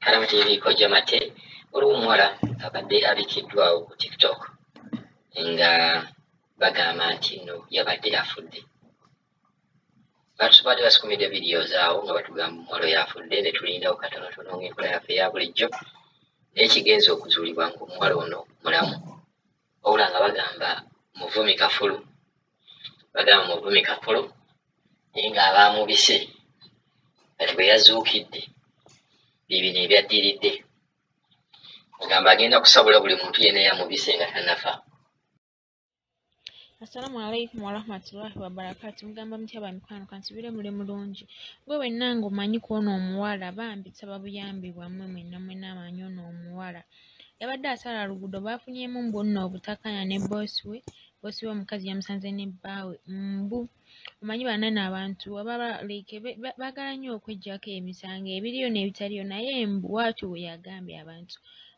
Kadaama TV kojja mate olw'omuwala abadde abikiddwawo ku TikTok nga bagamba nti no yabadde afudde. Batubadde basikumidde videos awo nga batugamba omuwala yafudde ne tulindawo katonotono ng'enkola yaffe eya bulijjo n'ekigenza okuzuulibwa ng'omuwala ono mulamu. Wabula nga bagamba muvumi kafulu. Bagamba muvumi kafulu naye ng'abaamubise kati bwe yazuukidde bibino ebyaddiridde. Agamba agenda kusabula buli muntu yenna yamubise nga tannafa. Assalamu alaikum warahmatullahi wabarakatuh. Mugamba mutya bamikwano kansubire muli mulungi. Gwe wenna ng'omanyi kw'ono omuwala bambi nsaba buyambi bwammwe mwenna amanyi ono omuwala. Yabadde asala luguudo baafunyemu mbu nno obutakkaanya ne boosi we omukazi yamusanze ne bbaawe mbu. Omanyi banene abantu baagala nnyo okweggyako emisango ebiriyo n'ebitaliyo naye mbu bw'atyo bwe yagambye abantu.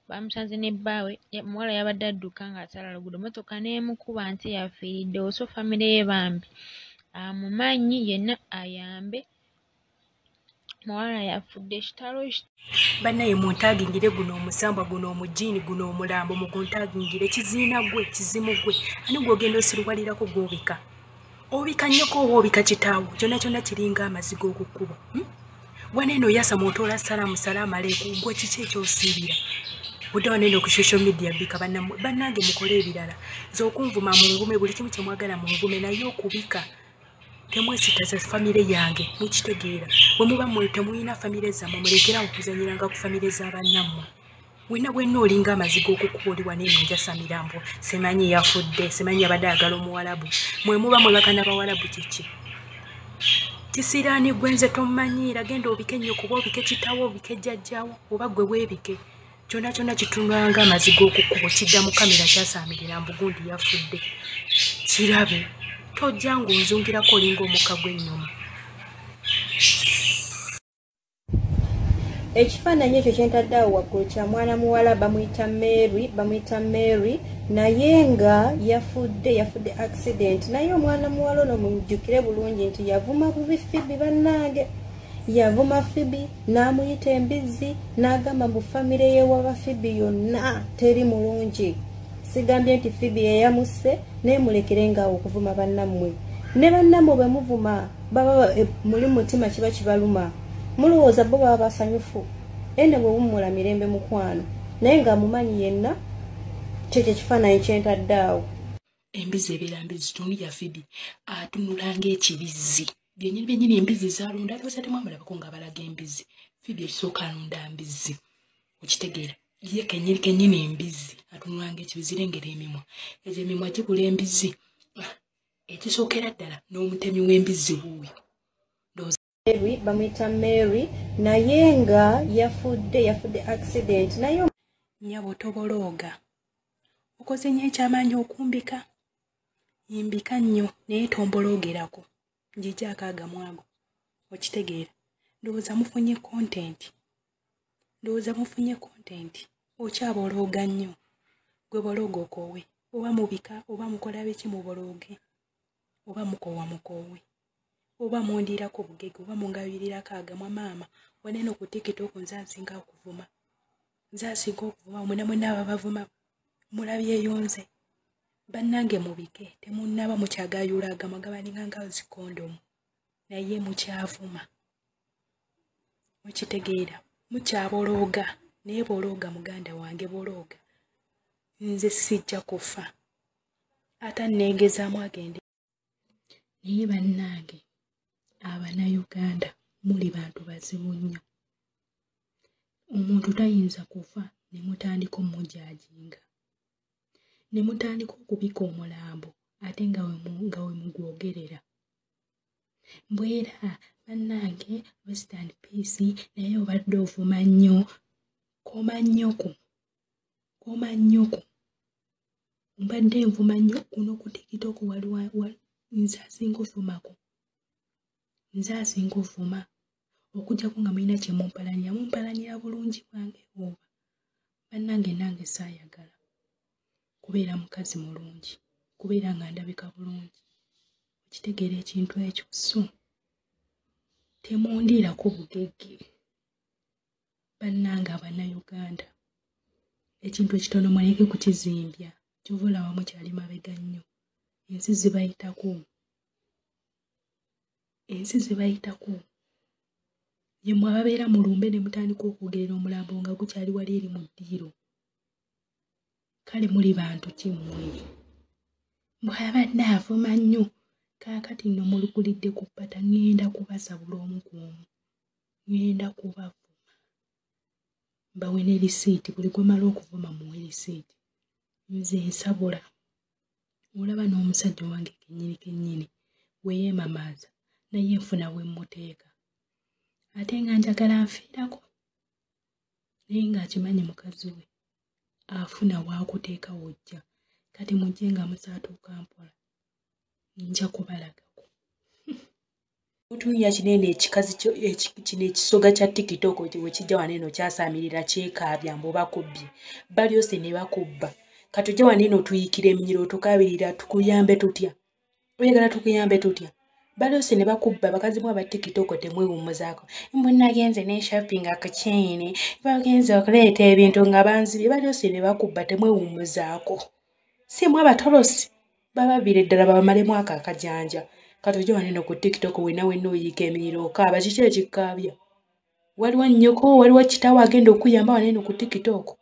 Bamusanze ne bbaawe, omuwala yabadde adduka ng'asala luguudo, mmotoka n'emukuba nti yafiiridde oso famire ye bambi amumanyi yenna ayambe. Muwala yafudde kitalo. Bannaye muntagingire guno omusambwa guno omujiini guno omulambo muguntagingire kiziina gwe kizimu gwe ani gw'ogenda osiruwalirako gw'obika obika nnyoko oba obika kitaawo kyonna kyonna kiringa amaziga okukkuba waneeno oyasa mwotoola salaamu aleikum gwe kiki ekyosiibira budde waneeno ku social media bika bannange mukole ebirala nze okunvuma mu ngume buli kimu kye mwagala mu ngume naye okubika temwesitaza famire yange mukitegeera bwe muba temulina famire zammwe mulekerawo okuzanyiranga ku famire z'abannammwe wenna olinga amaziga okukuba oli waneeno njasa mirambo simanyi yafudde simanyi abadde agala omuwalabu mwe muba mwebagana bawalabu kiki kisiraani gwenze tomumanyiira genda obike nnyo kuba obike kitaawo obike jjajjaawo oba gwe weebike kyonna kyonna kitunulanga amaziga okukuba kidda mu kamera kyasaamirira mbugundi yafudde kirabe tojja ng'onzungirako olinga omukka gw'ennyuma. Ekifaananyi ekyo kyentadde awo waggulu kya mwana muwala bamuyita Mary naye nga yafudde accident naye omwana muwala ono mujjukire bulungi nti yavuma bubi Fibi bannange yavuma Fibi n'amuyita embizzi n'agamba mu famire y'ewa Fibi yonna teri mulungi. Sigambye nti Fibi yeyamuse nemulekere ngaawo okuvuma bannammwe ne bannammwe bwe muvuma baba muli mutima kiba kibaluma mulowooza bo baba basanyufu ene bwe wummula mirembe mukwano naye nga mumanyi yenna kyekyo kifaananyi kyentadde awo. Embizi ebirambi zituni ya Fibi atunulanga ekibizzi byennyini embizi zalunda alibasa temwamulabako ng'abalaga embizi Fibi ekisooka alunda mbizzi okitegeera ye kennyini embizi atunulanga ekibizi lengera emimwa ezo emimwa gibula embizi ekisookera ddala n'omutemi w'embizi wuuyo bamuyita Mary naye nga yafudde accident naye nnyabo tobolooga okoze nnyo ekyamaanyi okumbika yimbika nnyo naye tomboloogerako njijaako agamwago okitegeera ndowooza mufunye content okyabolooga nnyo gwe bolooga okoowe oba mubika oba mukola biki mubolooge oba mukoowe oba mondirako bugege oba mungabirirako agamwa maama waneeno ku TikTok nzansinga okuvuma mwena aba bavuma mulabyeyonze bannange mubike temunnaba mukyagayula agamwa gabalinganga zikondomu naye mukyavuma mukitegeera mukyabolooga naye bolooga muganda wange bolooga nze sijja kufa ate neegezaamu agende naye bannange Abanayuganda muli bantu bazibu nnyo. Omuntu tayinza kufa ne mutandika omujajinga. Ne mutandika okubika omulambo ate nga we mugwogerera. Mbwera bannange rest and peace naye obadde ovuma nnyo. Koma nnyoko. Mbadde nvuma nnyo kuno ku TikTok waliwo nze asinga ovuma okujjako nga mulina kye mumpalanira bulungi bwange oba bannange nange saayagala kubeera mukazi mulungi kubeera nga ndabika bulungi okitegeera ekintu ekyo so temundiirako bugegge Bannanga Bannayuganda, ekintu ekitono muleke kukizimbya, kyovula wamu kyali mabega nnyo. Ensi zibayitako. Ye mmwe ababeera mu lumbe ne mutandika okwogerera omulambo nga gukyali wali eri mu ddiiro. Kale muli bantu ki mmwe? Bw'abadde avuma nnyo, kaakati nno mulukulidde ku ppata, ŋŋenda kubasabula omu ku omu. Ŋŋenda kubavuma. Mbawe ne lisiiti, buli gwemala okuvuma muwe lisiiti. Nze nsabula. Olaba n'omusajja wange kennyini weyeemamaaza, naye nfuna we mmuteeka. Ate nga njagala nfiirako. Naye ng'akimanyi mukazi we afuna waakuteeka wojja. Kati mujje nga musaatuuka mpola. Nja kubalagako. Mutuuya kinene ekikazi kino ekisoga kya TikTok we kijja wano eno kyasaamirira kyekaabya mbu bakubbye. Balyose ne bakubba. Katujja wano eno tuyiikira eminyiro tukabirira tukuyambe tutya. Oyagala tukuyambe tutya. Balyose ne bakubba bakazi mwe aba TikTok temwewummuzaako. Mbwe nagenze ne shopping ku chain. Bagenze okuleeta ebintu nga banzibye. Balyose ne bakubba temwewummuzaako. Si mwe abatolosi. Bababire ddala bamalemu akajanja. Katujja wano eno ku TikTok wenawe nooyiika eminyiro okaaba kiki ekikkaabya. Waliwo nnyoko, waliwo kitaawo agenda okuyamba wano eno ku TikTok.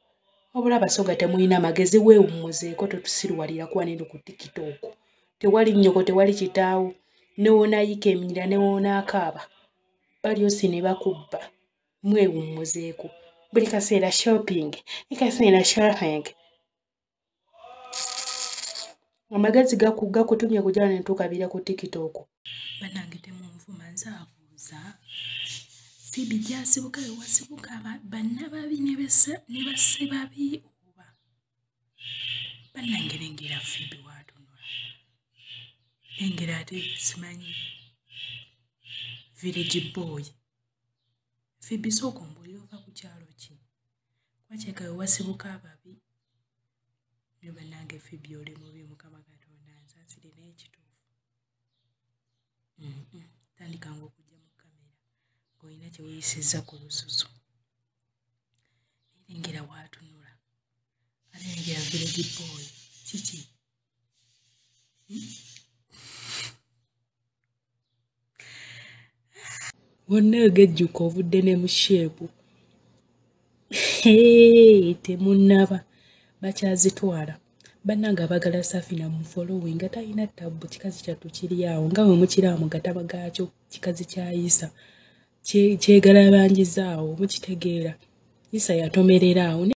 Wabula abasoga temulina magezi, weewummuzeeko totusirwalira ku wano eno ku TikTok. Tewali nnyoko, tewali kitaawo. Newoonayiika eminyira newoonaakaaba. Balyose ne bakubba. Mwewummuzeeko. Buli kaseera shopping. Amagezi gakutumye kujja wano entukabira ku TikTok. Bannange temunvuma nzaabuuza. Fibi gyasibuka wasibuka bannababi ne basse babi oba. Bannange lengera Fibi waatunula. Lengera ate simanyi. Village boy. Fibi sooka mbuli ova ku kyalo ki. Wakyeka wasibuka ababi. Ne bannange Fibi oli mubi Mukama Katonda nsaasire n'ekituufu. Tandikanga okujja mu kamera ng'olina kye weeyisizza ku lususu. Lengera waatunula. Ate lengera village boy. Kiki? Wonna egejjuka ovudde ne mu sheepu. Temunnaba. Bakyazitwala. Bannanga abagala Safina mu following nga talina tabbu kikazi kyattu kiri awo nga bwe mukiraba mu gataba gaakyo kikazi kya Isa. Kyegalabanjizaawo mukitegeera. Isa yatomerera awo.